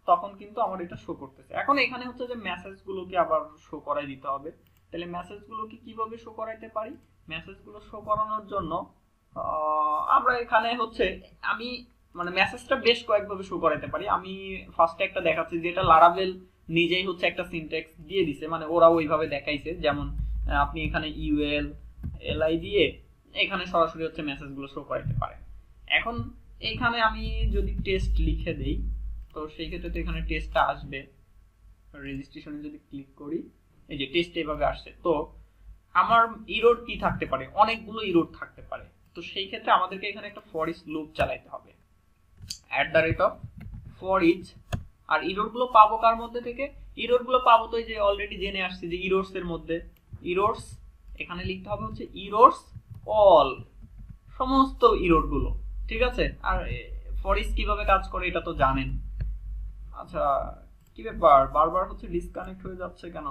তখন কিন্তু আমার এটা শো করতেছে। এখন এখানে হচ্ছে যে মেসেজগুলোকে আবার শো করাই দিতে হবে। তাহলে মেসেজগুলোকে কিভাবে শো করাইতে পারি? মেসেজগুলো শো করানোর জন্য আমরা এখানে হচ্ছে আমি মানে মেসেজটা বেশ কয়েকভাবে শো করাইতে পারি। আমি ফার্স্টে একটা দেখাচ্ছি, যেটা লারাভেল নিজেই হচ্ছে একটা সিনট্যাক্স দিয়ে দিছে, মানে ওরা ওইভাবে দেখাইছে। যেমন আপনি এখানে ইউএল এলআই দিয়ে এখানে সরাসরি হচ্ছে মেসেজগুলো শো করাইতে পারেন। এখন এইখানে আমি যদি টেস্ট লিখে দেই, তো সেই ক্ষেত্রে তো এখানে টেস্টটা আসবে। রেজিস্ট্রেশনে যদি ক্লিক করি, এই যে টেস্ট এভাবে আসছে। তো আমার ইরোর কি থাকতে পারে? অনেকগুলো ইরোর থাকতে পারে। তো সেই ক্ষেত্রে আমাদেরকে এখানে একটা ফর ইচ লুপ চালাইতে হবে, @for each। আর ইরোর গুলো পাবো কার মধ্যে থেকে? ইরোর গুলো পাবো তো এই যে অলরেডি জেনে আসছি যে ইরোর্স এর মধ্যে। ইরোর্স এখানে লিখতে হবে হচ্ছে ইরোর্স অল, সমস্ত ইরোর গুলো, ঠিক আছে? আর ফর ইচ কিভাবে কাজ করে এটা তো জানেন। আচ্ছা, কি ব্যাপার, বারবার হচ্ছে ডিসকানেক্ট হয়ে যাচ্ছে কেন?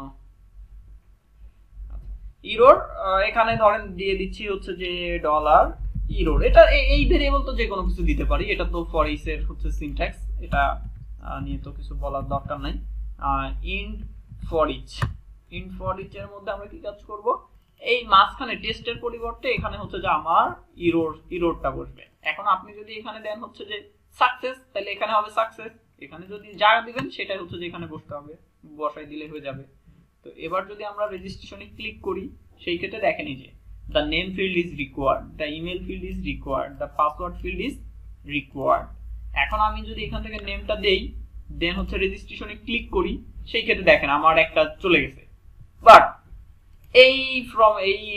ইরোর এখানে ধরেন দিয়ে দিচ্ছি হচ্ছে যে ডলার ইরোর। এটা এই ভেরিয়েবল তো যে কোনো কিছু দিতে পারি, এটা তো ফর ইচ এর হচ্ছে সিনট্যাক্স, এটা নিয়ে তো কিছু বলার দরকার নাই। Int for each, int for each এর মধ্যে আমরা কি কাজ করব? এই মাঝখানে টেস্টের পরিবর্তে এখানে হচ্ছে যে আমার ইরোরটা বসবে। এখন আপনি যদি এখানে দেন হচ্ছে যে সাকসেস, তাহলে এখানে হবে সাকসেস। এখানে যদি যা দিবেন সেটাই হচ্ছে যে এখানে বসতে হবে, বসাই দিলে হয়ে যাবে। তো এবার যদি আমরা রেজিস্ট্রেশনে ক্লিক করি, সেই ক্ষেত্রে দেখেন এই যে the name field is required, the email field is required, the password field is required. এখন আমি যদি এখান থেকে নেমটা দেই, দেন হচ্ছে রেজিস্ট্রেশনে ক্লিক করি, সেই ক্ষেত্রে দেখেন আমার একটা চলে গেছে। বাট এই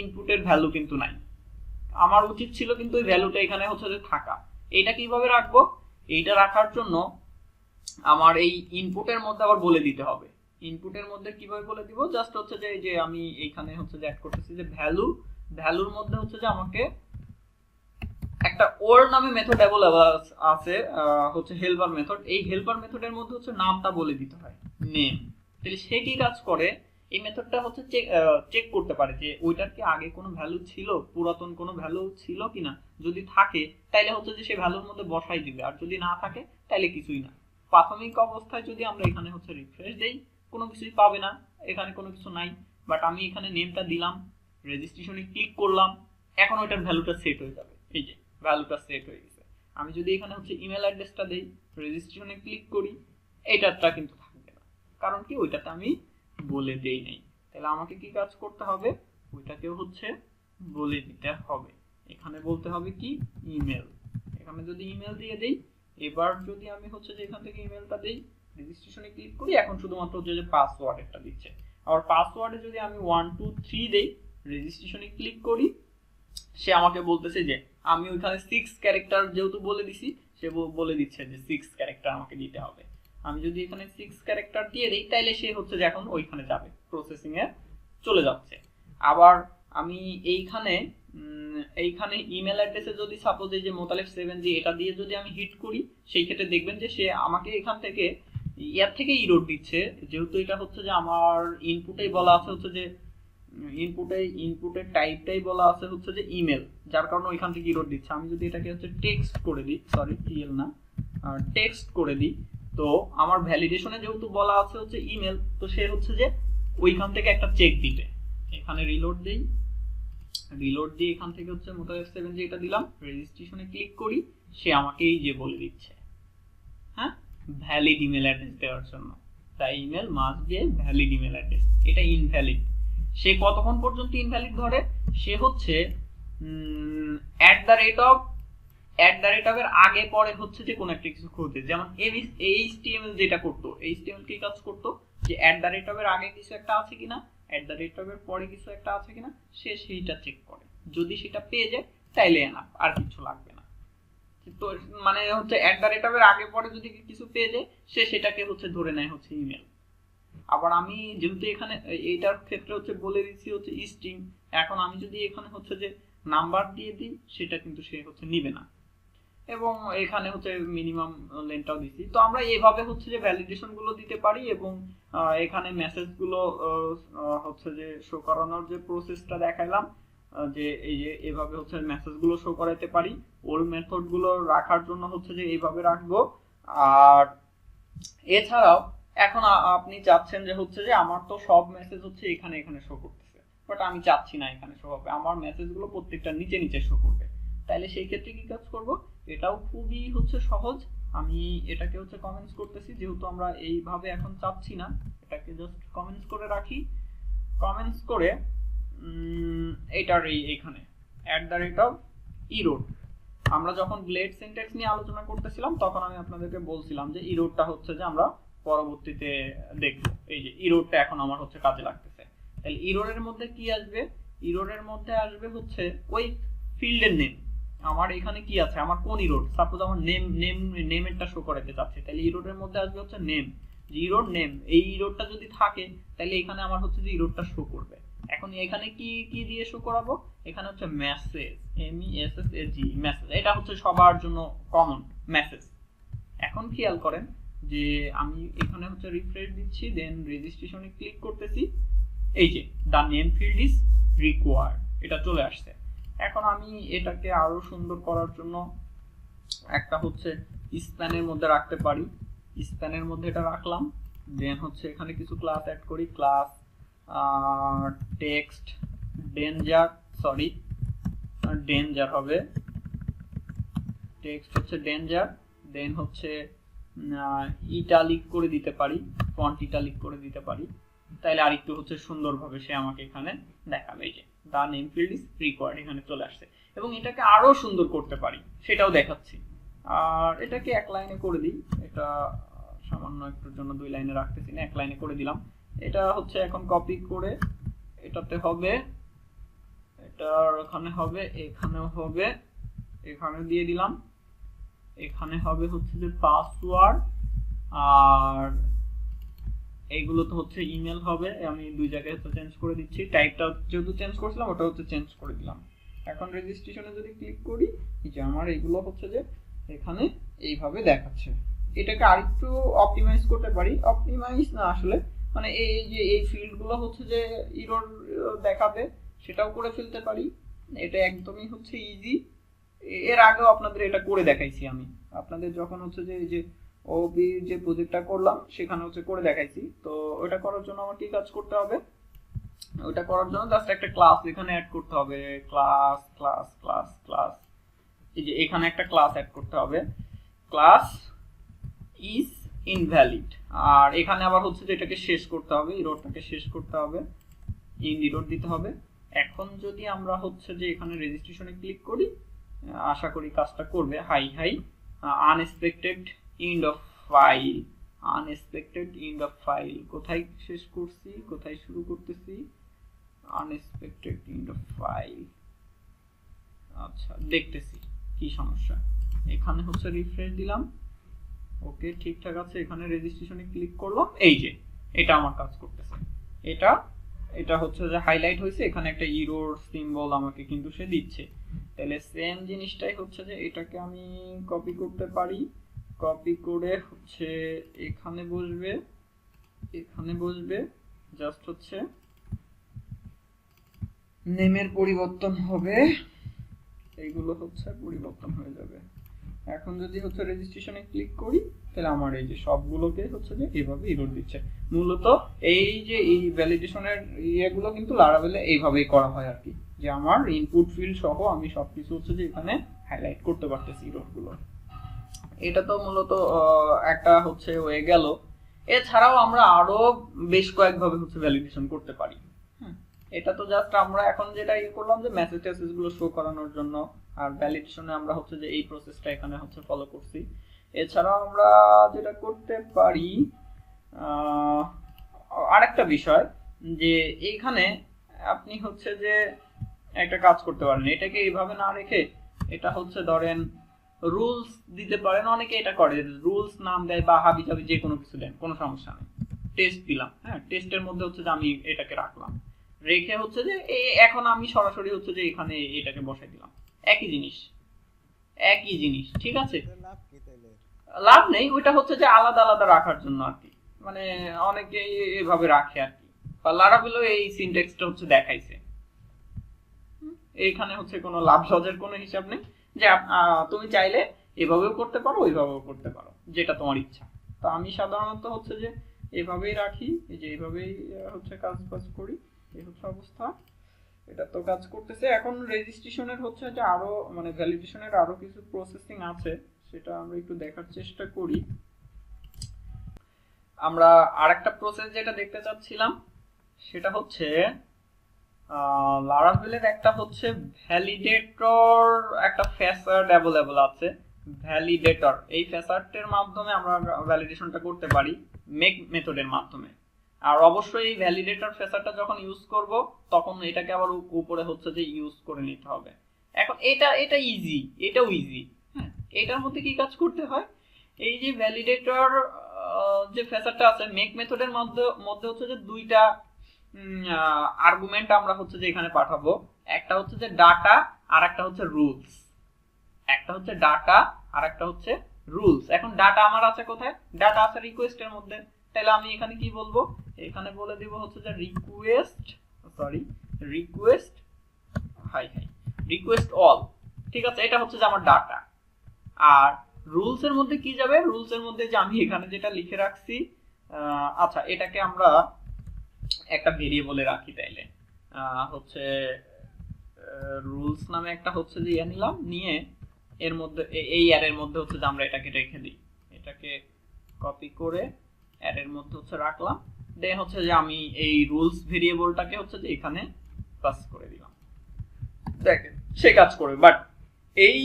ইনপুটের ভ্যালু কিন্তু নাই। আমার উচিত ছিল কিন্তু ওই ভ্যালুটা এখানে হচ্ছে যে থাকা। এইটা কিভাবে রাখবো? এইটা রাখার জন্য আমার এই ইনপুটের মধ্যে আবার বলে দিতে হবে। ইনপুটের মধ্যে কিভাবে বলে দিব? জাস্ট হচ্ছে যে এই যে আমি এইখানে হচ্ছে যে অ্যাড করতেছি যে ভ্যালুর মধ্যে হচ্ছে যে আমাকে একটা ওল্ড নামে মেথড অ্যাভেলেবল আছে, হচ্ছে হেল্পার মেথড। এই হেল্পার মেথডের মধ্যে হচ্ছে নামটা বলে দিতে হয়, নেম। তাহলে সে কি কাজ করে? এই মেথডটা হচ্ছে চেক করতে পারে যে ওইটার কি আগে কোনো ভ্যালু ছিল, পুরাতন কোনো ভ্যালু ছিল কিনা। যদি থাকে তাহলে হচ্ছে যে সে ভ্যালুর মধ্যে বসাই দিবে, আর যদি না থাকে তাহলে কিছুই না। প্রাথমিক অবস্থায় যদি আমরা এখানে হচ্ছে রিফ্রেশ দেই, কোনো কিছুই পাবে না, এখানে কোনো কিছু নাই। বাট আমি এখানে নেমটা দিলাম, রেজিস্ট্রেশনে ক্লিক করলাম, এখন ওইটার ভ্যালুটা সেট হয়ে যাবে। এই যে ভ্যালুটা সেট হয়ে গেছে। আমি যদি এখানে হচ্ছে ইমেল অ্যাড্রেসটা দেই, রেজিস্ট্রেশনে ক্লিক করি, এইটারটা কিন্তু থাকবে না, কারণ কি ওইটাতে আমি বলে দেই নাই। তাহলে আমাকে কি কাজ করতে হবে? ওইটাকেও হচ্ছে বলে দিতে হবে। এখানে বলতে হবে কি ইমেল। এখানে যদি ইমেল দিয়ে দেই, এবার যদি আমি হচ্ছে যে এখান থেকে ইমেলটা দেই, রেজিস্ট্রেশনে ক্লিক করি, এখন শুধুমাত্র হচ্ছে যে পাসওয়ার্ড একটা দিচ্ছে। আর পাসওয়ার্ডে যদি আমি 1 2 3 দেই, রেজিস্ট্রেশনে ক্লিক করি, সে আমাকে বলতেছে যে আমি ওইখানে 6 ক্যারেক্টার যেহেতু বলে দিছি, সে বলে দিচ্ছে যে 6 ক্যারেক্টার আমাকে দিতে হবে। আমি যদি এখানে 6 ক্যারেক্টার দিয়ে দিই, তাইলে সে হচ্ছে যে এখন ওইখানে যাবে, প্রসেসিং এ চলে যাচ্ছে। আবার আমি এইখানে ইমেল অ্যাড্রেসে যদি সাপোজ এই যে মোতালেব 7G এটা দিয়ে যদি আমি হিট করি, সেই ক্ষেত্রে দেখবেন যে সে আমাকে এখান থেকে এর থেকে ইরোর দিচ্ছে, যেহেতু এটা হচ্ছে যে আমার ইনপুটেই বলা আছে হচ্ছে যে ইনপুটের টাইপটাই বলা আছে হচ্ছে যে ইমেল, যার কারণে ওইখান থেকে ইরোর দিচ্ছে। আমি যদি এটাকে হচ্ছে টেক্সট করে দিই, সরি টিএল না, টেক্সট করে দিই, তো আমার ভ্যালিডেশনে যেহেতু বলা আছে হচ্ছে ইমেল, তো সে হচ্ছে যে ওইখান থেকে একটা চেক দিবে। এখানে রিলোড দিয়ে এখান থেকে হচ্ছে মোতালেব 7G এটা দিলাম, রেজিস্ট্রেশনে ক্লিক করি, সে আমাকে এই যে বলে দিচ্ছে, হ্যাঁ, ভ্যালিড ইমেল অ্যাড্রেস দেওয়ার জন্য। তাই email must be valid email address. এটা ইনভ্যালিড। সে কতক্ষণ পর্যন্ত ইনভ্যালিড ধরে? সে হচ্ছে @এর আগে পরে হচ্ছে যে কোনো একটা কিছু খুঁজে, যেমন HTML যেটা করতো, HTML কি কাজ করতো যে @এর আগে কিছু একটা আছে কিনা, @এর পরে কিছু একটা আছে কিনা, সে সেইটা চেক করে। যদি সেটা পেয়ে যায় তাইলে এনাফ, আর কিছু লাগবে না। তো মানে হচ্ছে @এর আগে পরে যদি কিছু পেয়ে যায়, সে সেটাকে হচ্ছে ধরে নেয় হচ্ছে ইমেল। আবার আমি যেহেতু এখানে এইটার ক্ষেত্রে হচ্ছে বলে দিচ্ছি হচ্ছে স্ট্রিং, এখন আমি যদি এখানে হচ্ছে যে নাম্বার দিয়ে দিই, সেটা কিন্তু সে হচ্ছে নিবে না। এবং এখানে হচ্ছে মিনিমাম লেন্থটাও দিচ্ছি। তো আমরা এইভাবে হচ্ছে যে ভ্যালিডেশন গুলো দিতে পারি, এবং এখানে মেসেজ গুলো হচ্ছে যে শো করানোর যে প্রসেসটা দেখাইলাম, যে এই যে এইভাবে হচ্ছে মেসেজ গুলো শো করাইতে পারি। ওল্ড মেথড গুলো রাখার জন্য হচ্ছে যে এইভাবে রাখবো। আর এছাড়াও এখন আপনি চাচ্ছেন যে হচ্ছে যে আমার তো সব মেসেজ হচ্ছে এখানে এখানে শো করতেছে, বাট আমি চাচ্ছি না এখানে শো হবে, আমার মেসেজগুলো প্রত্যেকটা নিচে নিচে শো করবে। তাইলে সেই ক্ষেত্রে কি কাজ করব? এটাও খুবই হচ্ছে সহজ। আমি এটাকে হচ্ছে কমেন্টস করতেছি, যেহেতু আমরা এইভাবে এখন চাচ্ছি না, এটাকে জাস্ট কমেন্টস করে রাখি। কমেন্টস করে এটার এইখানে @error। আমরা যখন ব্লেড সিনট্যাক্স নিয়ে আলোচনা করতেছিলাম তখন আমি আপনাদেরকে বলছিলাম যে ইরোরটা হচ্ছে যে আমরা পরবর্তীতে দেখব। এই যে ইরোরটা এখন আমার হচ্ছে কাজে লাগতেছে। তাহলে ইরোরের মধ্যে কি আসবে? ইরোরের মধ্যে আসবে হচ্ছে ওই ফিল্ডের নেম। আমার এখানে কি আছে, আমার কোন ইরোর, সাপোজ আমার নেমেরটা শো করাতে চাচ্ছি, তাহলে ইরোরের মধ্যে আসবে হচ্ছে নেম, যে ইরোর নেম। এই ইরোরটা যদি থাকে তাহলে এখানে আমার হচ্ছে যে ইরোরটা শো করবে। এখন এখানে কি কি দিয়ে শো করাবো? এখানে হচ্ছে মেসেজ, MESSAG, মেসেজ। এটা হচ্ছে সবার জন্য কমন, মেসেজ। এখন খেয়াল করেন যে আমি এখানে হচ্ছে রিফ্রেশ দিচ্ছি, দেন রেজিস্ট্রেশনে ক্লিক করতেছি, এই যে the name field is required, এটা চলে আসছে। এখন আমি এটাকে আরো সুন্দর করার জন্য একটা হচ্ছে স্প্যানের মধ্যে রাখতে পারি। স্প্যানের মধ্যে এটা রাখলাম, দেন হচ্ছে এখানে কিছু ক্লাস অ্যাড করি। ক্লাস টেক্সট ডেঞ্জার হবে, টেক্সট হচ্ছে ডেঞ্জার। দেন হচ্ছে ইটালিক করে দিতে পারি, ফন্ট ইটালিক করে দিতে পারি, তাইলে আরেকটু হচ্ছে সুন্দরভাবে সে আমাকে এখানে দেখাবে। এই যে the name field is required এখানে চলে আসছে। এবং এটাকে আরো সুন্দর করতে পারি, সেটাও দেখাচ্ছি। আর এটাকে এক লাইনে করে দিই, এটা সামান্য একটুর জন্য 2 লাইনে রাখতেছি না, এক লাইনে করে দিলাম। এটা হচ্ছে এখন কপি করে এটাতে হবে, এটার ওখানে হবে, এখানেও হবে, এখানে দিয়ে দিলাম। এখানে হবে হচ্ছে যে পাসওয়ার্ড, আর এইগুলো তো হচ্ছে ইমেল হবে। আমি 2 জায়গায় তো চেঞ্জ করে দিচ্ছি, টাইপটা যেহেতু চেঞ্জ করছিলাম ওটা হচ্ছে চেঞ্জ করে দিলাম। এখন রেজিস্ট্রেশনে যদি ক্লিক করি, যে আমার এগুলো হচ্ছে যে এখানে এইভাবে দেখাচ্ছে। এটাকে আরেকটু অপটিমাইজ করতে পারি, অপটিমাইজ না আসলে মানে এই যে এই ফিল্ডগুলো হচ্ছে যে এরর দেখাবে সেটাও করে ফেলতে পারি। এটা একদমই হচ্ছে ইজি। এর আগেও আপনাদের এটা করে দেখাইছি আমি, আপনাদের যখন হচ্ছে যে এই যে ওবি যে প্রজেক্টটা করলাম সেখানে হচ্ছে করে দেখাইছি। তো ওটা করার জন্য আমার কি কাজ করতে হবে? ওটা করার জন্য জাস্ট একটা ক্লাস এখানে অ্যাড করতে হবে, ক্লাস ক্লাস ক্লাস ক্লাস। এই যে এখানে একটা ক্লাস অ্যাড করতে হবে, ক্লাস ইজ ইনভ্যালিড। আর এখানে আবার হচ্ছে যে এটাকে শেষ করতে হবে, ইরোরটাকে শেষ করতে হবে, ইন ইরোর দিতে হবে। এখন যদি আমরা হচ্ছে যে এখানে রেজিস্ট্রেশনে ক্লিক করি, আশা করি কাজটা করবে। হাই unexpected end of file, unexpected end of file. কোথায় শেষ করছি, কোথায় শুরু করতেছি? Unexpected end of file. আচ্ছা, দেখতেছি কি সমস্যা। এখানে হচ্ছে রিফ্রেশ দিলাম, ওকে ঠিকঠাক আছে। এখানে রেজিস্ট্রেশনে ক্লিক করলাম, এই যে এটা আমার কাজ করতেছে। এটা এটা হচ্ছে যে হাইলাইট হয়েছে, এখানে একটা ইরোর সিম্বল আমাকে কিন্তু সে দিচ্ছে। তাহলে সেম জিনিসটাই হচ্ছে যে এটাকে আমি কপি করতে পারি, কপি করে হচ্ছে এখানে বসবে, এখানে বসবে, জাস্ট হচ্ছে নেমের পরিবর্তন হবে, এইগুলো হচ্ছে পরিবর্তন হয়ে যাবে। এখন যদি হচ্ছে রেজিস্ট্রেশনে ক্লিক করি তাহলে আমার এই যে সবগুলোকে হচ্ছে যে এইভাবে ইরোর দিচ্ছে। মূলত এই যে এই ভ্যালিডেশনের ইয়েগুলো কিন্তু লারাভেলে এইভাবেই করা হয় আর কি, যে আমার ইনপুট ফিল্ড সহ আমি সবকিছু হচ্ছে যে এখানে হাইলাইট করতে পারতেছি ইরোরগুলো। এটা তো মূলত একটা হচ্ছে হয়ে গেল। এছাড়াও আমরা আরো বেশ কয়েকভাবে হচ্ছে ভ্যালিডেশন করতে পারি। এটা তো জাস্ট আমরা এখন যেটা করলাম যে মেসেজ টেসেজ গুলো শো করানোর জন্য, আর ভ্যালিডেশনে আমরা হচ্ছে যে এই প্রসেসটা এখানে হচ্ছে ফলো করছি। এছাড়াও আমরা যেটা করতে পারি আরেকটা বিষয়, যে এইখানে আপনি হচ্ছে যে একটা কাজ করতে পারেন, এটাকে এইভাবে না রেখে এটা হচ্ছে ধরেন রুলস দিতে পারেন। অনেকে এটা করে, রুলস নাম দেয় বা হাবি জাবি যে কোনো কিছু দেন, কোনো সমস্যা নেই। টেস্ট দিলাম, হ্যাঁ, টেস্টের মধ্যে হচ্ছে যে আমি এটাকে রাখলাম, রেখে হচ্ছে যে এখন আমি সরাসরি হচ্ছে যে এখানে এটাকে বসাই দিলাম। একই জিনিস, একই জিনিস, ঠিক আছে। লাভ নেই, ওইটা হচ্ছে যে আলাদা আলাদা রাখার জন্য আর কি, মানে অনেকে এইভাবে রাখে আর কি। বা লারাভেলও এই সিনট্যাক্সটা হচ্ছে দেখাইছে। এইখানে হচ্ছে কোনো লাভ লজের কোনো হিসাব নেই, যে তুমি চাইলে এভাবেও করতে পারো ওইভাবেও করতে পারো, যেটা তোমার ইচ্ছা। তো আমি সাধারণত হচ্ছে যে এভাবেই রাখি, এই যে এইভাবেই হচ্ছে কাজ করি। এই হচ্ছে অবস্থা, এটা তো কাজ করতেছে। এখন রেজিস্ট্রেশনের হচ্ছে যে আরো মানে ভ্যালিডেশনের আরো কিছু প্রসেসিং আছে, সেটা আমরা একটু দেখার চেষ্টা করি। আমরা আরেকটা প্রসেস যেটা দেখতে চাচ্ছিলাম সেটা হচ্ছে লারাভেলের একটা হচ্ছে ভ্যালিডেটর একটা ফ্যাসাড অ্যাভেলেবল আছে। ভ্যালিডেটর, এই ফ্যাসাডের মাধ্যমে আমরা ভ্যালিডেশনটা করতে পারি মেক মেথডের মাধ্যমে। আর অবশ্যই এই ভ্যালিডেটর ফ্যাসাডটা যখন ইউজ করব তখন এটাকে আবার উপরে হচ্ছে যে ইউজ করে নিতে হবে। এখন এটা ইজি, এটাও ইজি। হ্যাঁ, এটার মধ্যে কি কাজ করতে হয়, এই যে ভ্যালিডেটর যে ফ্যাসাডটা আছে মেক মেথডের মধ্যে হচ্ছে যে দুইটা আর্গুমেন্ট আমরা হচ্ছে যে এখানে পাঠাবো। একটা হচ্ছে যে ডাটা আর একটা হচ্ছে রুলস। একটা হচ্ছে ডাটা আর একটা হচ্ছে রুলস। এখন ডাটা আমার আছে কোথায়, ডাটা আছে রিকোয়েস্টের মধ্যে। তাহলে আমি এখানে কি বলবো, এখানে বলে দিব হচ্ছে যে রিকোয়েস্ট অল। ঠিক আছে, এটা হচ্ছে যে আমার ডাটা। আর রুলস এর মধ্যে কি যাবে, রুলস এর মধ্যে যে আমি এখানে যেটা লিখে রাখছি, আচ্ছা এটাকে আমরা একটা ভেরিয়েবলে রাখি। তাইলে হচ্ছে রুলস নামে একটা হচ্ছে যে নিলাম, নিয়ে এর মধ্যে এই অ্যারের মধ্যে হচ্ছে যে আমরা এটাকে রেখে দিই। এটাকে কপি করে অ্যারের মধ্যে হচ্ছে রাখলাম, দেন হচ্ছে যে আমি এই রুলস ভেরিয়েবলটাকে হচ্ছে যে এখানে পাস করে দিলাম। দেখেন সে কাজ করবে, বাট এই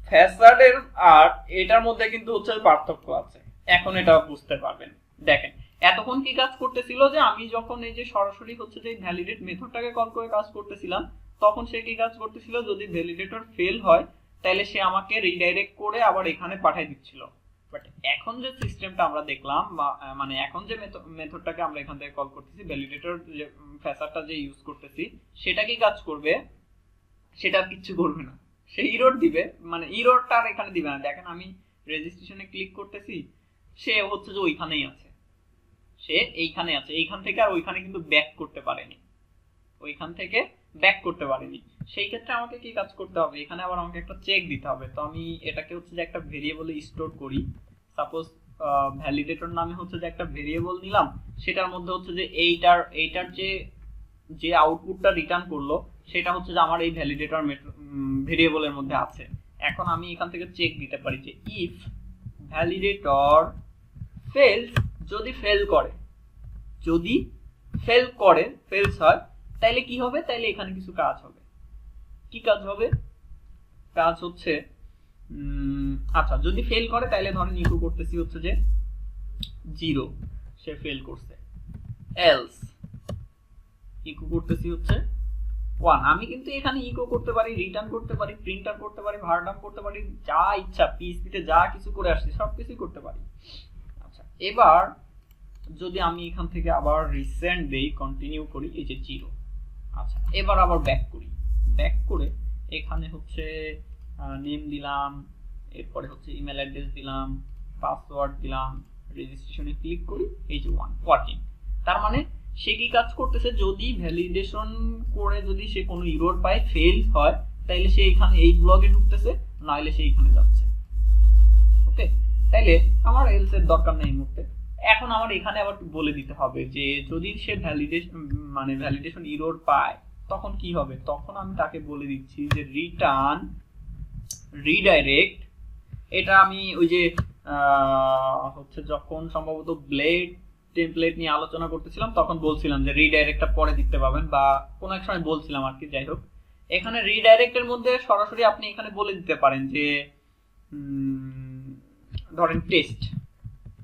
ফ্যাসাডের আর এটার মধ্যে কিন্তু হচ্ছে পার্থক্য আছে। এখন এটা বুঝতে পারবেন। দেখেন এতক্ষণ কি কাজ করতেছিল, যে আমি যখন এই যে সরাসরি হচ্ছে যে ভ্যালিডেট মেথডটাকে কল করে কাজ করতেছিলাম, তখন সে কি কাজ করতেছিল, যদি ভ্যালিডেটর ফেল হয় তাহলে সে আমাকে রিডাইরেক্ট করে আবার এখানে পাঠিয়ে দিচ্ছিল। বাট এখন যে সিস্টেমটা আমরা দেখলাম, মানে এখন যে মেথডটাকে আমরা এখান থেকে কল করতেছি, ভ্যালিডেটর যে ফ্যাসাডটা যে ইউজ করতেছি, সেটা কি কাজ করবে, সেটা কিচ্ছু করবে না, সে ইরর দিবে। মানে ইররটা আর এখানে দিবে না। দেখেন আমি রেজিস্ট্রেশনে ক্লিক করতেছি, সে হচ্ছে যে ওইখানেই আছে, সে এইখানে আছে। এইখান থেকে আর ওইখানে কিন্তু ব্যাক করতে পারেনি, ওইখান থেকে ব্যাক করতে পারেনি। সেই ক্ষেত্রে আমাকে কি কাজ করতে হবে, এখানে আবার আমাকে একটা চেক দিতে হবে। তো আমি এটাকে হচ্ছে যে একটা ভেরিয়েবলে স্টোর করি। সাপোজ ভ্যালিডেটর নামে হচ্ছে যে একটা ভেরিয়েবল নিলাম, সেটার মধ্যে হচ্ছে যে এইটার যে আউটপুটটা রিটার্ন করলো সেটা হচ্ছে যে আমার এই ভ্যালিডেটর ভেরিয়েবলের মধ্যে আছে। এখন আমি এখান থেকে চেক দিতে পারি যে ইফ ভ্যালিডেটর ফেলস, যদি ফেলস হয় তাইলে কি হবে, তাইলে এখানে কিছু কাজ হবে। কি কাজ হবে, কাজ হচ্ছে আচ্ছা যদি ফেল করে তাইলে ধরেন ইকো করতেছি হচ্ছে যে 0, সে ফেল করছে। এলস ইকো করতেছি হচ্ছে 1। আমি কিন্তু এখানে ইকো করতে পারি, রিটার্ন করতে পারি, প্রিন্টার করতে পারি, ভারডাম করতে পারি, যা ইচ্ছা পিএইচপিতে যা কিছু করে আসছি সবকিছুই করতে পারি। আচ্ছা এবার যদি আমি এখান থেকে আবার রিসেন্ট দেই, কন্টিনিউ করি, এই যে 0। আচ্ছা এবার আবার ব্যাক করি, ব্যাক করে এখানে হচ্ছে নেম দিলাম, এরপরে হচ্ছে ইমেল অ্যাড্রেস দিলাম, পাসওয়ার্ড দিলাম, রেজিস্ট্রেশনে ক্লিক করি, এই যে 1 ওয়ার্কিং। তার মানে সে কি কাজ করতেছে, যদি ভ্যালিডেশন করে যদি সে কোনো ইরর পায়, ফেল হয়, তাইলে সে এখানে এই ব্লগে ঢুকতেছে, নাইলে সে এখানে যাচ্ছে। ওকে, তাইলে আমার এলস এর দরকার নেই এই মুহূর্তে। এখন আমার এখানে আবার বলে দিতে হবে যে যদি সে ভ্যালিডেশন ইরর পায় তখন কি হবে। তখন আমি তাকে বলে দিচ্ছি যে রিটার্ন রিডাইরেক্ট। এটা আমি ওই যে হচ্ছে যখন সম্ভবত ব্লেড টেমপ্লেট নিয়ে আলোচনা করতেছিলাম তখন বলছিলাম যে রিডাইরেক্টটা পরে দিতে পাবেন, বা কোনো এক সময় বলছিলাম আর কি। যাই হোক, এখানে রিডাইরেক্টের মধ্যে সরাসরি আপনি এখানে বলে দিতে পারেন যে ধরেন টেস্ট।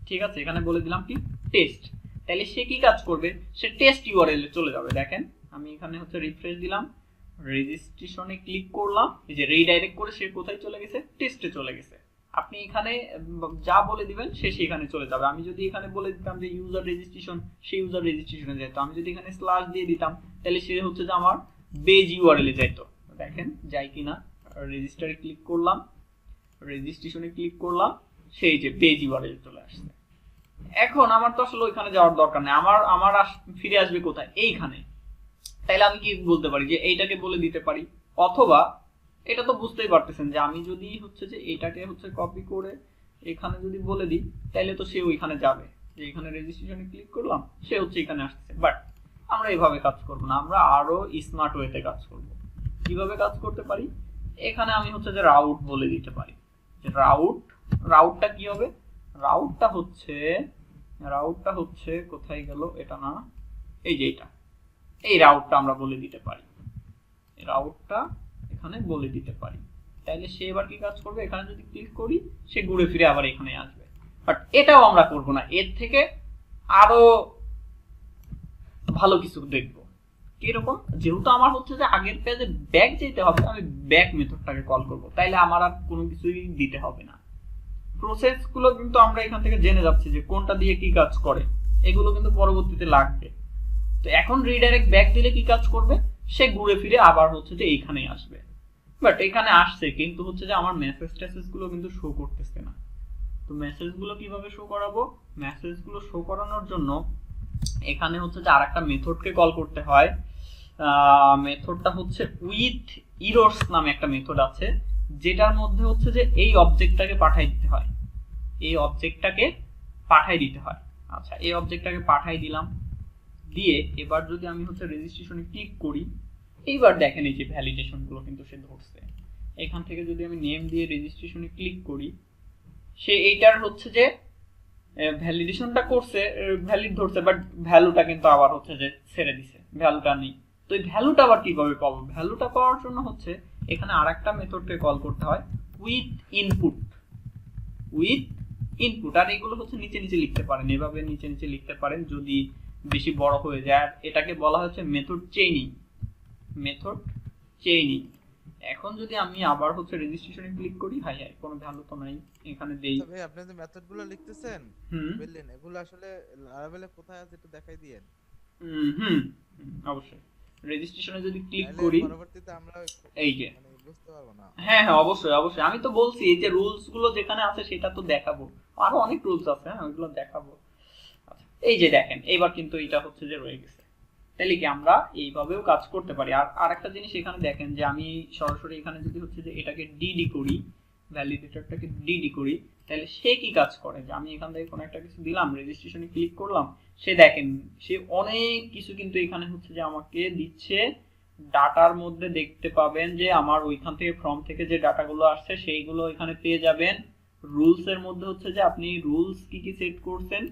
ঠিক আছে, এখানে বলে দিলাম কি টেস্ট। তাহলে সে কি কাজ করবে, সে টেস্ট ইউআরএল এ চলে যাবে। দেখেন আমি এখানে হচ্ছে রিফ্রেশ দিলাম, রেজিস্ট্রেশনে ক্লিক করলাম, এই যে রিডাইরেক্ট করে সে কোথায় চলে গেছে, টেস্টে চলে গেছে। আপনি এখানে যা বলে দিবেন সে সেখানে চলে যাবে। আমি যদি এখানে বলে দিতাম যে ইউজার রেজিস্ট্রেশন, সে ইউজার রেজিস্ট্রেশনে যেত। আমি যদি এখানে স্ল্যাশ দিয়ে দিতাম তাহলে সে হচ্ছে যে আমার বেজ ইউআরএল এ যেত। দেখেন যাই কিনা, রেজিস্টারে ক্লিক করলাম, রেজিস্ট্রেশনে ক্লিক করলাম, সেই যে পেজ ইউআরএল চলে আসছে। এখন আমার তো আসলে ওইখানে যাওয়ার দরকার নেই, আমার ফিরে আসবে কোথায়, এইখানে। তাইলে আমি কি বলতে পারি যে এইটাকে বলে দিতে পারি, অথবা এটা তো বুঝতেই পারতেছেন যে আমি যদি হচ্ছে যে এটাকে হচ্ছে কপি করে এখানে যদি বলে দিই তাহলে তো সে ওইখানে যাবে, যে এখানে রেজিস্ট্রেশনে ক্লিক করলাম সে হচ্ছে এখানে আসছে। বাট আমরা এভাবে কাজ করব না, আমরা আরো স্মার্ট ওয়েতে কাজ করব। কিভাবে কাজ করতে পারি, এখানে আমি হচ্ছে যে রাউট বলে দিতে পারি, যে রাউটটা কি হবে, রাউটটা হচ্ছে কোথায় গেল, এটা না, এই যে এটা, এই রাউটটা আমরা বলে দিতে পারি, রাউটটা এখানে বলে দিতে পারি। তাহলে সে এবার কি কাজ করবে, এখানে যদি ক্লিক করি সে ঘুরে ফিরে আবার এখানে আসবে। বাট এটাও আমরা করব না, এর থেকে আরো ভালো কিছু দেখব। কিরকম, যেহেতু আমার হচ্ছে যে আগের পেজে ব্যাক যেতে হবে, আমি ব্যাক মেথডটাকে কল করব, তাইলে আমার আর কোনো কিছুই দিতে হবে না। প্রসেস গুলো কিন্তু আমরা এখান থেকে জেনে যাচ্ছি যে কোনটা দিয়ে কি কাজ করে, এগুলো কিন্তু পরবর্তীতে লাগবে। তো এখন রিডাইরেক্ট ব্যাক দিলে কি কাজ করবে, সে ঘুরে ফিরে আবার হচ্ছে যে এইখানেই আসবে। বাট এখানে আসছে কিন্তু হচ্ছে যে আমার মেসেজ গুলো কিন্তু শো করতেছে না। তো মেসেজ গুলো কিভাবে শো করাবো, মেসেজ গুলো শো করানোর জন্য এখানে হচ্ছে যে আরেকটা মেথডকে কল করতে হয়। মেথডটা হচ্ছে উইথ ইরোর্স নামে একটা মেথড আছে, যেটার মধ্যে হচ্ছে যে এই অবজেক্টটাকে পাঠাই দিতে হয়, এই অবজেক্টটাকে পাঠাই দিতে হয়। আচ্ছা, এই অবজেক্টটাকে পাঠাই দিলাম, দিয়ে এবার যদি আমি হচ্ছে রেজিস্ট্রেশনে ক্লিক করি, এইবার দেখেন এই যে ভ্যালিডেশন গুলো কিন্তু সে ধরছে। এখান থেকে যদি আমি নেম দিয়ে রেজিস্ট্রেশনে ক্লিক করি, সে এইটার হচ্ছে যে ভ্যালিডেশনটা করছে, ভ্যালিড ধরছে, বাট ভ্যালুটা কিন্তু আবার হচ্ছে যে ছেড়ে দিছে, ভ্যালুটা নেই। তো এই ভ্যালুটা আবার কিভাবে পাবো, ভ্যালুটা পাওয়ার জন্য হচ্ছে এখানে আরেকটা মেথডকে কল করতে হয়, উইথ ইনপুট। আর এগুলো হচ্ছে নিচে নিচে লিখতে পারেন, এভাবে নিচে নিচে লিখতে পারেন যদি বেশি বড় হয়ে যায়। আর এটাকে বলা হচ্ছে মেথড চেইনিং। এখন যদি আমি আবার হচ্ছে রেজিস্ট্রেশনে ক্লিক করি, হাই কোনো ভ্যালু তো নাই, এখানে দেই। তবে আপনি যে মেথডগুলো লিখতেছেন বললেন, এগুলো আসলে লারাভেলে কোথায় আছে একটু দেখাই দিয়েন। অবশ্যই রেজিস্ট্রেশনে যদি ক্লিক করি, পরবর্তীতে আমরা এই যে মানে বুঝতে পারবো না। হ্যাঁ, অবশ্যই আমি তো বলছি এই যে রুলস গুলো যেখানে আছে সেটা তো দেখাবো, আরো অনেক রুলস আছে, হ্যাঁ ওইগুলো দেখাবো। আচ্ছা, এই যে দেখেন এবার কিন্তু এটা হচ্ছে যে রয়ে গেছে। তাহলে কি আমরা এইভাবেও কাজ করতে পারি। আর আরেকটা জিনিস এখানে দেখেন যে আমি সরাসরি এখানে যদি হচ্ছে যে এটাকে ডিডি করি, ভ্যালিডেটরটাকে ডিডি করি, তাহলে সে কি কাজ করে, যে আমি এখান থেকে কোনো একটা কিছু দিলাম, রেজিস্ট্রেশনে ক্লিক করলাম, সে দেখেন সে অনেক কিছু কিন্তু এখানে হচ্ছে যে আমাকে দিচ্ছে। ডাটার মধ্যে দেখতে পাবেন যে আমার ওইখান থেকে ফর্ম থেকে যে ডাটাগুলো আসছে সেইগুলো এখানে পেয়ে যাবেন। রুলস এর মধ্যে হচ্ছে যে আপনি রুলস কি কি সেট করছেন,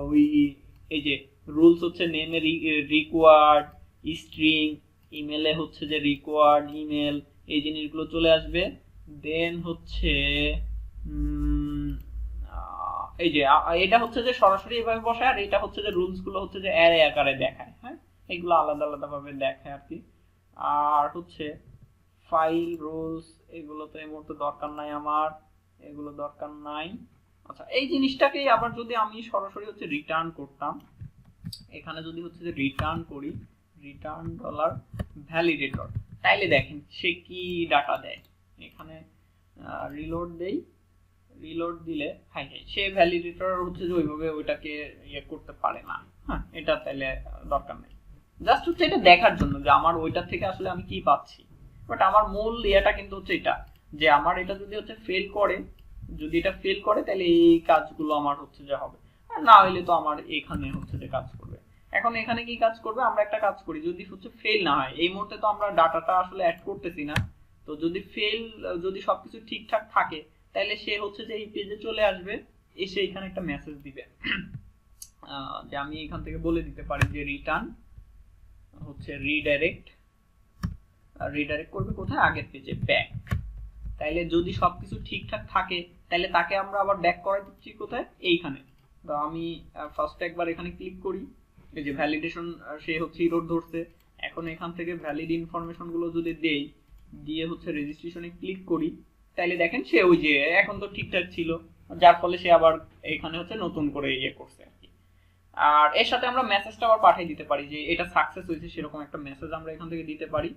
ওই এই যে রুলস হচ্ছে নেমে রিকোয়ার্ড স্ট্রিং, ইমেলে হচ্ছে যে রিকোয়ার্ড ইমেল, এই জিনিসগুলো চলে আসবে। দেন হচ্ছে এই যে এটা হচ্ছে যে সরাসরি এভাবে বসায়, আর এটা হচ্ছে যে রুলস গুলো হচ্ছে যে অ্যারে আকারে দেখায়, হ্যাঁ এগুলো আলাদা আলাদা ভাবে দেখায় আর কি। আর হচ্ছে ফাইল রুলস, এগুলো তো এই মুহূর্তে দরকার নাই আমার, এগুলো দরকার নাই। আচ্ছা, এই জিনিসটাকে আবার যদি আমি সরাসরি হচ্ছে রিটার্ন করতাম, এখানে যদি হচ্ছে যে রিটার্ন করি, রিটার্ন ডলার ভ্যালিডেটর, তাইলে দেখেন সে কি ডাটা দেয়। এখানে রিলোড দেই, রিলোড দিলে সে ভ্যালিডেটর হচ্ছে যে ওইভাবে ওইটাকে ইয়ে করতে পারে না। হ্যাঁ, এটা তাইলে দরকার নেই, জাস্ট হচ্ছে এটা দেখার জন্য যে আমার ওইটা থেকে আসলে আমি কি পাচ্ছি। বাট আমার মূল ইয়েটা কিন্তু হচ্ছে এটা, যে আমার এটা যদি হচ্ছে ফেল করে, যদি এটা ফেল করে তাহলে এই কাজগুলো আমার হচ্ছে যে হবে, আর না হইলে তো আমার এখানে হচ্ছে যে কাজ করবে। এখন এখানে কি কাজ করবে, আমরা একটা কাজ করি, যদি হচ্ছে ফেল না হয়, এই মুহূর্তে তো আমরা ডাটাটা আসলে অ্যাড করতেছি না, তো যদি ফেল, যদি সবকিছু ঠিকঠাক থাকে তাহলে সে হচ্ছে যে এই পেজে চলে আসবে, এসে এখানে একটা মেসেজ দিবে, যে আমি এখান থেকে বলে দিতে পারি যে রিটার্ন হচ্ছে রিডাইরেক্ট করবে কোথায়, আগের পেজে ব্যাক। তাইলে যদি সবকিছু ঠিকঠাক থাকে তাহলে তাকে আমরা আবার ব্যাক করাই দিচ্ছি কোথায়, এইখানে। তো আমি ফার্স্ট একবার এখানে ক্লিক করি, এই যে ভ্যালিডেশন সে হচ্ছে ইরর ধরছে। এখন এখান থেকে ভ্যালিড ইনফরমেশন গুলো যদি দেই, দিয়ে হচ্ছে রেজিস্ট্রেশনে ক্লিক করি, তাইলে দেখেন সে ওই যে এখন তো ঠিকঠাক ছিল, যার ফলে সে আবার এখানে হচ্ছে নতুন করে ইয়ে করছে আর কি। আর এর সাথে আমরা মেসেজটা আবার পাঠিয়ে দিতে পারি যে এটা সাকসেস হয়েছে, সেরকম একটা মেসেজ আমরা এখান থেকে দিতে পারি।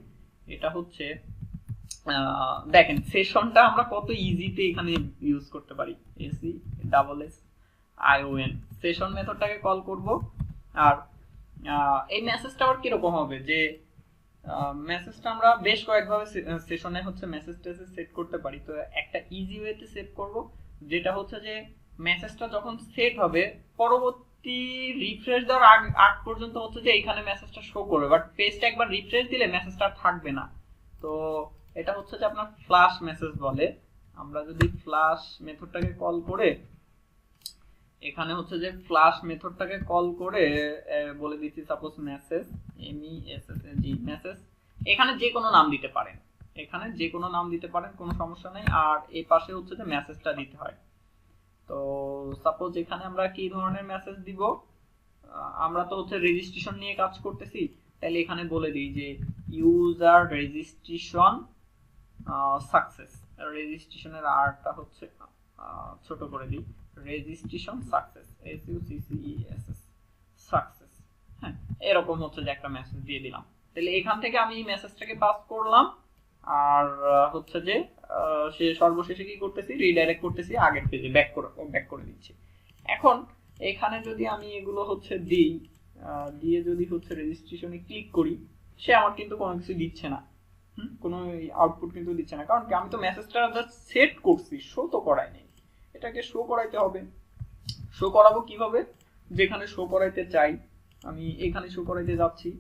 এটা হচ্ছে দেখেন সেশনটা আমরা কত ইজিতে এখানে ইউজ করতে পারি, SESSION সেশন মেথডটাকে কল করব। আর এই মেসেজটা আবার কিরকম হবে, যে মেসেজটা আমরা বেশ কয়েকভাবে সেশনে হচ্ছে মেসেজ টেসেজ সেট করতে পারি। তো একটা ইজি ওয়েতে সেট করব, যেটা হচ্ছে যে মেসেজটা যখন সেট হবে পরবর্তী রিফ্রেশ দেওয়ার আগ পর্যন্ত হচ্ছে যে এখানে মেসেজটা শো করবে, বাট পেজটা একবার রিফ্রেশ দিলে মেসেজটা আর থাকবে না। তো এটা হচ্ছে যে আপনার ফ্ল্যাশ মেসেজ বলে। আমরা যদি ফ্ল্যাশ মেথডটাকে কল করে এখানে হচ্ছে যে ফ্ল্যাশ মেথডটাকে কল করে বলে দিচ্ছি সাপোজ মেসেজ মেসেজ, এখানে যে কোনো নাম দিতে পারেন, এখানে যে কোনো নাম দিতে পারেন, কোনো সমস্যা নেই। আর এই পাশে হচ্ছে যে মেসেজটা দিতে হয়। তো সাপোজ এখানে আমরা কি ধরনের মেসেজ দিব, আমরা তো হচ্ছে রেজিস্ট্রেশন নিয়ে কাজ করতেছি, তাহলে এখানে বলে দিই যে ইউজার রেজিস্ট্রেশন সাকসেস। রেজিস্ট্রেশনের আরটা হচ্ছে ছোট করে দিই, রেজিস্ট্রেশন সাকসেস, SUCCESS সাকসেস। হ্যাঁ, এরকম হচ্ছে যে একটা মেসেজ দিয়ে দিলাম। তাহলে এখান থেকে আমি মেসেজটাকে পাস করলাম, আর হচ্ছে যে সে সর্বশেষে কি করতেছি, রিডাইরেক্ট করতেছি আগের পেজে, ব্যাক করে দিচ্ছি। এখন এখানে যদি আমি এগুলো হচ্ছে দিই, দিয়ে যদি হচ্ছে রেজিস্ট্রেশনে ক্লিক করি, সে আমার কিন্তু কোনো কিছু দিচ্ছে না, কোনো আউটপুট কিন্তু দিচ্ছে না, কারণ কি আমি তো মেসেজটা জাস্ট সেট করছি, শো তো করাই নেই। এটাকে শো করাইতে হবে। শো করাবো কিভাবে, যেখানে শো করাইতে চাই আমি এখানে শো করাইতে যাচ্ছি।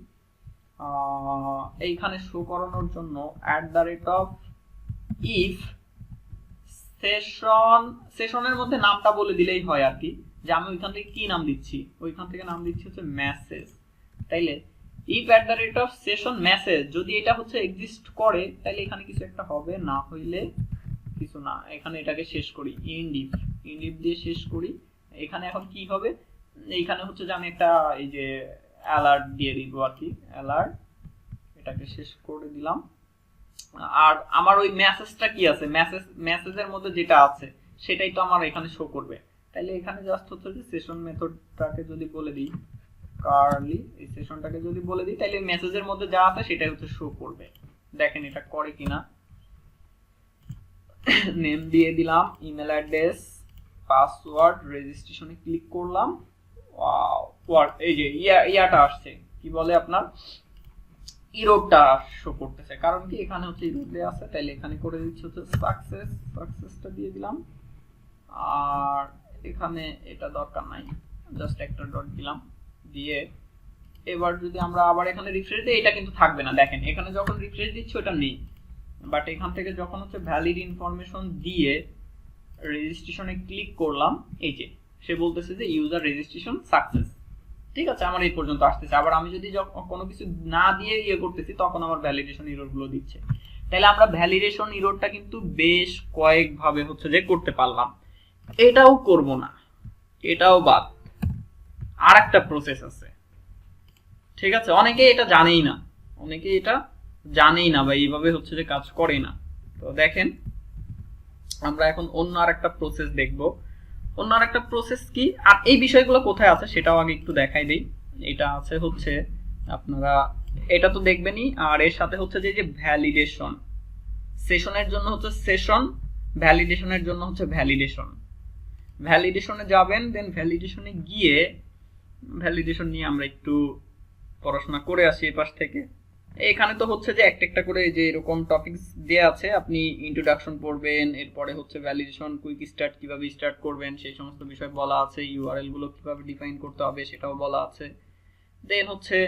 এইখানে শো করানোর জন্য @if সেশনের মধ্যে নামটা বলে দিলেই হয় আর কি, যে আমি ওইখান থেকে কি নাম দিচ্ছি, ওইখান থেকে নাম দিচ্ছি হচ্ছে মেসেজ। তাইলে if @session মেসেজ যদি এটা হচ্ছে এক্সিস্ট করে, তাহলে এখানে কিছু একটা হবে, না হইলে কিছু না। এখানে এটাকে শেষ করি ইন্ডিফ দিয়ে শেষ করি। এখানে এখন কি হবে, এইখানে হচ্ছে যে আমি একটা এই যে অ্যালার্ট দিয়ে দিব আর কি, অ্যালার্ট, এটাকে শেষ করে দিলাম। আর আমার ওই মেসেজটা কি আছে, মেসেজের মধ্যে যেটা আছে সেটাই তো আমার এখানে শো করবে। তাইলে এখানে জাস্ট হচ্ছে যে সেশন মেথডটাকে যদি বলে দিই কার্লি, এই সেশনটাকে যদি বলে দিই, তাহলে মেসেজের মধ্যে যা আছে সেটাই হচ্ছে শো করবে। দেখেন এটা করে কিনা। নেম দিয়ে দিলাম, ইমেল অ্যাড্রেস, পাসওয়ার্ড, রেজিস্ট্রেশনে ক্লিক করলাম। ওয়াও, এই যে ইয়াটা আসছে, কি বলে আপনার ইরোডটা শো করতেছে, কারণ কি এখানে হচ্ছে ইরোড দেয়া আছে। তাইলে এখানে করে দিচ্ছি হচ্ছে সাকসেসটা দিয়ে দিলাম। আর এখানে এটা দরকার নাই, জাস্ট একটা ডট দিলাম, দিয়ে এবার যদি আমরা আবার এখানে রিফ্রেশ দিই, এটা কিন্তু থাকবে না। দেখেন এখানে যখন রিফ্রেশ দিচ্ছি ওটা নেই, বাট এখান থেকে যখন হচ্ছে ভ্যালিড ইনফরমেশন দিয়ে রেজিস্ট্রেশনে ক্লিক করলাম, এই যে সে বলতেছে যে ইউজার রেজিস্ট্রেশন সাকসেস। ঠিক আছে, আমার এই পর্যন্ত আসতেছে। আবার আমি যদি কোনো কিছু না দিয়ে ইয়ে করতেছি, তখন আমার ভ্যালিডেশন এরর গুলো দিচ্ছে। তাহলে আমরা ভ্যালিডেশন এররটা কিন্তু বেশ কয়েকভাবে হচ্ছে যে করতে পারলাম। এটাও করব না, এটাও বাদ, আর একটা প্রসেস আছে। ঠিক আছে, অনেকে এটা জানেই না, বা এইভাবে হচ্ছে যে কাজ করে না। তো দেখেন আমরা এখন অন্য আরেকটা প্রসেস দেখব। অন্য আরেকটা প্রসেস কি, আর এই বিষয়গুলো কোথায় আছে সেটাও আগে একটু দেখাই দেই। এটা আছে হচ্ছে আপনারা এটা তো দেখবেনই, আর এর সাথে হচ্ছে যে ভ্যালিডেশন, সেশনের জন্য হচ্ছে সেশন, ভ্যালিডেশনের জন্য হচ্ছে ভ্যালিডেশনে যাবেন, দেন ভ্যালিডেশনে গিয়ে ভ্যালিডেশন নিয়ে আমরা একটু পড়াশোনা করে আসি এই পাশ থেকে। এখানে তো হচ্ছে যে একটা করে যে এরকম টপিকস দেয়া আছে, আপনি ইন্ট্রোডাকশন পড়বেন, এরপরে হচ্ছে ভ্যালিডেশন কুইক স্টার্ট কিভাবে স্টার্ট করবেন সেই সমস্ত বিষয় বলা আছে, ইউআরএল গুলো কিভাবে ডিফাইন করতে হবে সেটাও বলা আছে। দেন হচ্ছে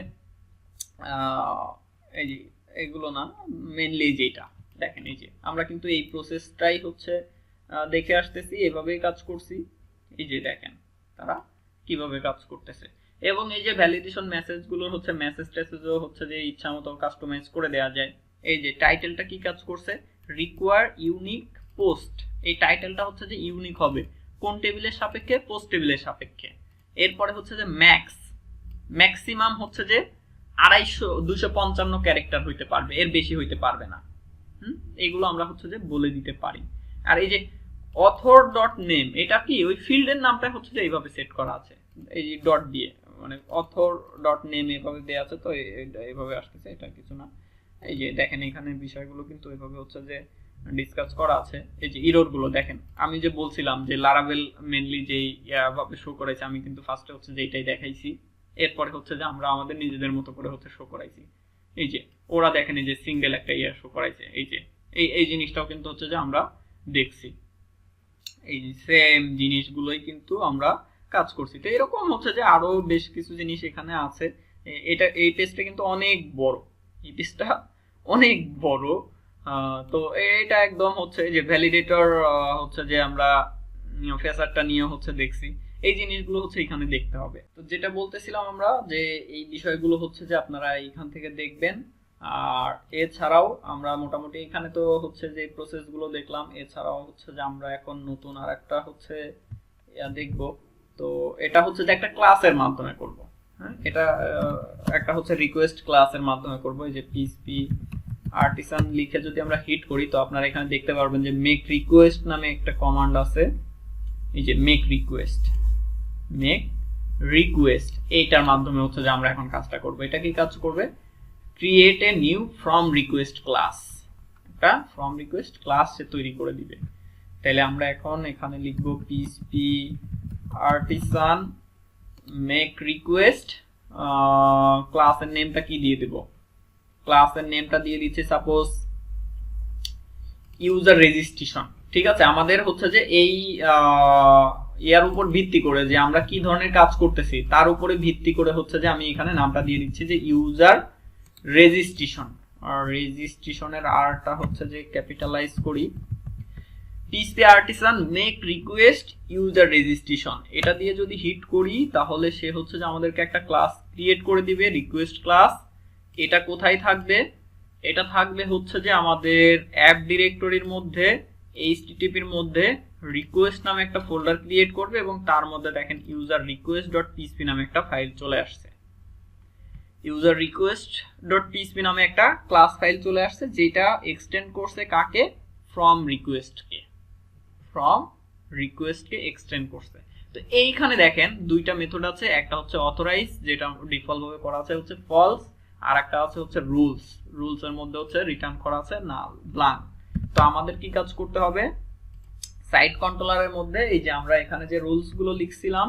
এই যে এগুলো না, মেইনলি যেটা দেখেন, এই যে আমরা কিন্তু এই প্রসেসটাই হচ্ছে দেখে আসতেছি, এভাবেই কাজ করছি। এই যে দেখেন তারা কিভাবে কাজ করতেছে। এবং এই যে ভ্যালিডেশন মেসেজগুলোর হচ্ছে মেসেজও হচ্ছে যে ইচ্ছা মতো কাস্টমাইজ করে দেওয়া যায়। এই যে টাইটেলটা কি কাজ করছে, রিকোয়ার ইউনিক পোস্ট, এই টাইটেলটা হচ্ছে যে ইউনিক হবে কোন টেবিলের সাপেক্ষে, পোস্ট টেবিলের সাপেক্ষে। এরপরে হচ্ছে যে ম্যাক্সিমাম হচ্ছে যে 255 ক্যারেক্টার হইতে পারবে, এর বেশি হইতে পারবে না। এগুলো আমরা হচ্ছে যে বলে দিতে পারি। আর এই যে অথর ডট নেম, এটা কি ওই ফিল্ডের নামটা হচ্ছে যে এইভাবে সেট করা আছে, এই ডট দিয়ে, মানে অথর ডট নেম এভাবে দেয়া আছে, তো এইভাবে আসতেছে, এটা কিছু না। এই যে দেখেন এখানে বিষয়গুলো কিন্তু এইভাবে হচ্ছে যে ডিসকাস করা আছে। এই যে এরর গুলো দেখেন, আমি যে বলছিলাম যে লারাভেল মেইনলি যেই ভাবে শো করেছে, আমি কিন্তু ফার্স্টে হচ্ছে যে এটাই দেখাইছি, এরপরে হচ্ছে যে আমরা আমাদের নিজেদের মতো করে হচ্ছে শো করাইছি। এই যে ওরা দেখেন এই যে সিঙ্গেল একটা শো করাইছে, এই যে এই জিনিসটাও কিন্তু হচ্ছে যে আমরা দেখছি। এই সেম জিনিসগুলোই কিন্তু আমরা কাজ করছি। তো এরকম হচ্ছে যে আরো বেশ কিছু জিনিস এখানে আছে। এটা এই পেজটা কিন্তু অনেক বড়, এই পেজটা অনেক বড়। তো এটা একদম হচ্ছে যে ভ্যালিডেটর হচ্ছে যে আমরা ফেসারটা নিয়ে হচ্ছে দেখছি, এই জিনিসগুলো হচ্ছে এখানে দেখতে হবে। তো যেটা বলতেছিলাম আমরা যে এই বিষয়গুলো হচ্ছে যে আপনারা এইখান থেকে দেখবেন। আর এছাড়াও আমরা মোটামুটি এখানে তো হচ্ছে যে প্রসেসগুলো দেখলাম, এছাড়াও হচ্ছে যে আমরা এখন নতুন আর একটা হচ্ছে দেখব। তো এটা হচ্ছে যে একটা ক্লাসের মাধ্যমে করব। হ্যাঁ, এটা একটা হচ্ছে রিকোয়েস্ট ক্লাসের মাধ্যমে করব। এই যে পিএইচপি আর্টিসান লিখে যদি আমরা হিট করি তো আপনারা এখানে দেখতে পারবেন যে মেক রিকোয়েস্ট নামে একটা কমান্ড আছে। এই যে মেক রিকোয়েস্ট এইটার মাধ্যমে হচ্ছে যে আমরা এখন কাজটা করব। এটা কি কাজ করবে? Create a new from request class, একটা ফ্রম রিকোয়েস্ট ক্লাস সে তৈরি করে দিবে। তাহলে আমরা এখন এখানে লিখব পিএইচপি আর্টিসান মেক রিকোয়েস্ট, ক্লাসের নেমটা কি দিয়ে দেব? ক্লাসের নেমটা দিয়ে দিচ্ছি সাপোজ ইউজার রেজিস্ট্রেশন। ঠিক আছে, আমাদের হচ্ছে যে এই এর উপর ভিত্তি করে যে আমরা কি ধরনের কাজ করতেছি তার উপরে ভিত্তি করে হচ্ছে যে আমি এখানে নামটা দিয়ে দিচ্ছি যে ইউজার রেজিস্ট্রেশন। আর রেজিস্ট্রেশনের আরটা হচ্ছে যে ক্যাপিটালাইজ করি, PHP artisan make request user registration. এটা দিয়ে যদি হিট করি তাহলে সে হচ্ছে যে আমাদেরকে একটা ক্লাস ক্রিয়েট করে দিবে, রিকোয়েস্ট ক্লাস। এটা কোথায় থাকবে? এটা থাকবে হচ্ছে যে আমাদের অ্যাপ ডিরেক্টরির মধ্যে, এইচটিটিপির মধ্যে রিকোয়েস্ট নামে একটা ফোল্ডার ক্রিয়েট করবে এবং তার মধ্যে দেখেন ইউজার রিকোয়েস্ট ডট পিএইচপি নামে একটা ফাইল চলে আসছে। ইউজার রিকোয়েস্ট ডট পিএইচপি নামে একটা ক্লাস ফাইল চলে আসছে, যেটা এক্সটেন্ড করছে কাকে? ফ্রম রিকোয়েস্টকে এক্সটেন্ড করছে। তো এইখানে দেখেন দুইটা মেথড আছে, একটা হচ্ছে অথরাইজ যেটা ডিফল্ট ভাবে করা আছে হচ্ছে ফলস, আর একটা আছে হচ্ছে রুলস এর মধ্যে হচ্ছে রিটার্ন করা আছে নাল ব্ল্যাঙ্ক। তো আমাদের কি কাজ করতে হবে? সাইট কন্ট্রোলারের মধ্যে এই যে আমরা এখানে যে রুলস গুলো লিখছিলাম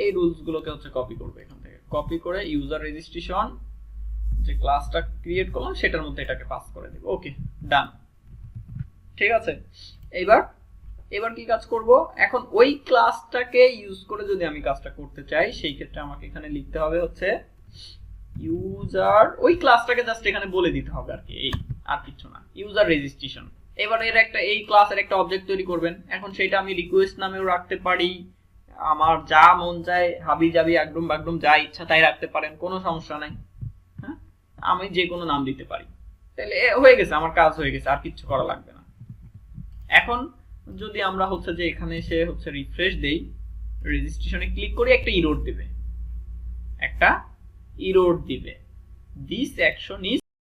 এই রুলস গুলোকে হচ্ছে কপি করবে, এখান থেকে কপি করে ইউজার রেজিস্ট্রেশন যে ক্লাসটা ক্রিয়েট করলাম সেটার মধ্যে এটাকে পাস করে দেব। ওকে, ডান। ঠিক আছে, এবার কি কাজ করব? এখন ওই ক্লাসটাকে ইউজ করে যদি আমি কাজটা করতে চাই সেই ক্ষেত্রে আমাকে এখানে লিখতে হবে হচ্ছে ইউজার, ওই ক্লাসটাকে জাস্ট এখানে বলে দিতে হবে আর কি, এই আর কিছু না, ইউজার রেজিস্ট্রেশন। এবার এর একটা এই ক্লাসের একটা অবজেক্ট তৈরি করবেন। এখন সেটা আমি রিকোয়েস্ট নামেও রাখতে পারি, আমার যা মন চায় হাবি জাবি একদম বাগদম যা ইচ্ছা তাই রাখতে পারেন, কোনো সমস্যা নাই। হ্যাঁ, আমি যে কোনো নাম দিতে পারি। তাহলে হয়ে গেছে, আমার কাজ হয়ে গেছে, আর কিছু করা লাগবে না। এখন যদি আমরা হচ্ছে যে এখানে এসে হচ্ছে রিফ্রেশ দেই, রেজিস্ট্রেশনে ক্লিক করি, একটা ইরোর দিবে, দিস অ্যাকশন ইজ